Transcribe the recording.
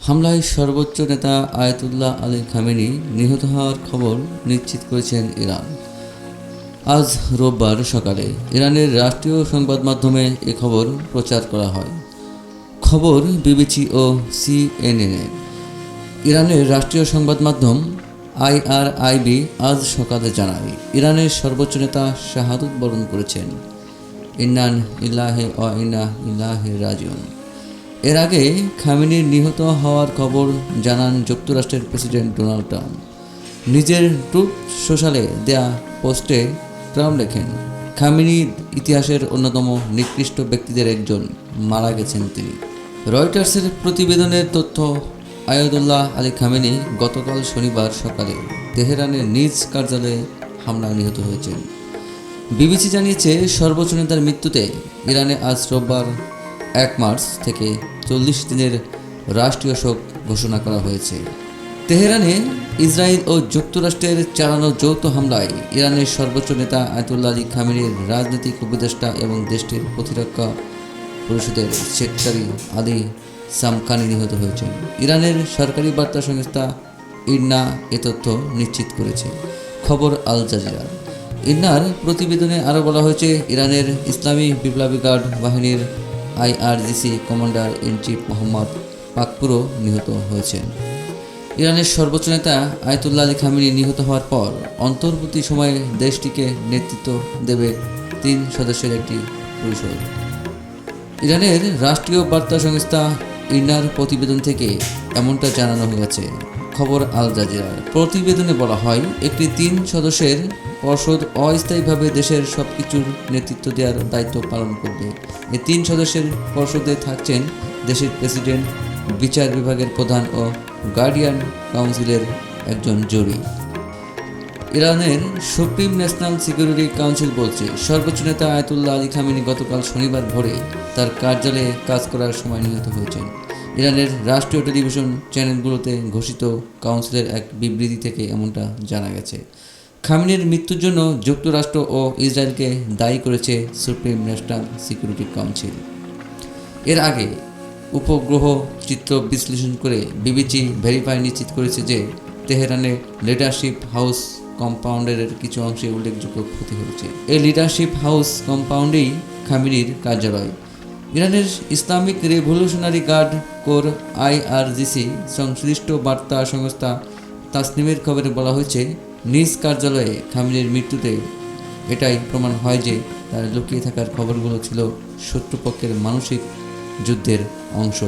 হামলায় সর্বোচ্চ নেতা আয়াতুল্লাহ আলী খামেনি নিহত হওয়ার খবর নিশ্চিত করেছেন ইরান। আজ রোববার সকালে ইরানের রাষ্ট্রীয় সংবাদ মাধ্যমে এ খবর প্রচার করা হয়। খবর বিবিসি ও সিএনএনের। ইরানের রাষ্ট্রীয় সংবাদ মাধ্যম IRIB আজ সকালে জানায়, ইরানের সর্বোচ্চ নেতা শাহাদত বরণ করেছেন। ইন্নান ইল্লাহি ওয়া ইন্না ইলাইহি রাজিউন। এর আগে খামেনির নিহত হওয়ার খবর জানান যুক্তরাষ্ট্রের প্রেসিডেন্ট ডোনাল্ড ট্রাম্প। নিজের ট্রুথ সোশ্যালে দেয়া পোস্টে ট্রাম্প লেখেন, খামেনি ইতিহাসের অন্যতম নিকৃষ্ট ব্যক্তিদের একজন, মারা গেছেন তিনি। রয়টার্সের প্রতিবেদনের তথ্য, আয়াতুল্লাহ আলী খামেনি গতকাল শনিবার সকালে তেহরানের নিজ কার্যালয়ে হামলায় নিহত হয়েছেন। বিবিসি জানিয়েছে, সর্বোচ্চ নেতার মৃত্যুতে ইরানে আজ রোববার 1 মার্চ থেকে 40 দিনের রাষ্ট্রীয় শোক ঘোষণা করা হয়েছে। তেহরানে ইসরায়েল ও যুক্তরাষ্ট্রের চালানো যৌথ হামলায় ইরানের সর্বোচ্চ নেতা আয়াতুল্লাহ আলী খামেনির রাজনৈতিক উপদেষ্টা এবং দেশটির প্রতিরক্ষা পরিষদের সেক্রেটারি আলী সামখানি নিহত হয়েছেন। ইরানের সরকারি বার্তা সংস্থা ইরনা এ তথ্য নিশ্চিত করেছে। খবর আল জাজিরা। ইরনার প্রতিবেদনে আরও বলা হয়েছে, ইরানের ইসলামী বিপ্লবী গার্ড বাহিনীর IRGC commander in chief Mohammad পাকপুরও নিহত হয়েছেন। ইরানের সর্বোচ্চ নেতা আয়াতুল্লাহ আলী খামেনি নিহত হওয়ার পর অন্তর্বর্তী সময়ে দেশটিকে নেতৃত্ব দেবে 3 সদস্যের একটি পরিষদ। ইরানের রাষ্ট্রীয় বার্তা সংস্থা ইরনার প্রতিবেদন থেকে এমনটা জানানো হয়েছে। খবর আল জাজিরার। প্রতিবেদনে বলা হয়, একটি 3 সদস্যের পর্ষদ অস্থায়ীভাবে দেশের সব কিছুর নেতৃত্ব দেওয়ার দায়িত্ব পালন করবে। এই 3 সদস্যের পর্ষদে থাকছেন দেশের প্রেসিডেন্ট, বিচার বিভাগের প্রধান ও গার্ডিয়ান কাউন্সিলের একজন জুরি। ইরানের সুপ্রিম ন্যাশনাল সিকিউরিটি কাউন্সিল বলছে, সর্বোচ্চ নেতা আয়াতুল্লাহ আলী খামেনি গতকাল শনিবার ভোরে তার কার্যালয়ে কাজ করার সময় নিহত হয়েছেন। ইরানের রাষ্ট্রীয় টেলিভিশন চ্যানেলগুলোতে ঘোষিত কাউন্সিলের এক বিবৃতি থেকে এমনটা জানা গেছে। খামেনির মৃত্যুর জন্য যুক্তরাষ্ট্র ও ইসরায়েলকে দায়ী করেছে সুপ্রিম ন্যাশনাল সিকিউরিটি কাউন্সিল। এর আগে উপগ্রহ চিত্র বিশ্লেষণ করে বিবিসি ভেরিফাই নিশ্চিত করেছে যে তেহরানে লিডারশিপ হাউস কম্পাউন্ডের কিছু অংশে উল্লেখযোগ্য ক্ষতি হয়েছে। এই লিডারশিপ হাউস কম্পাউন্ডেই খামেনির কার্যালয়। ইরানের Islamic revolutionary guard corps IRGC সংশ্লিষ্ট বার্তা সংস্থা তাসনিমের খবরে বলা হয়েছে, নিজ কার্যালয়ে খামেনির মৃত্যুতে এটাই প্রমাণ হয় যে তার লুকিয়ে থাকার খবরগুলো ছিল শত্রুপক্ষের মানসিক যুদ্ধের অংশ।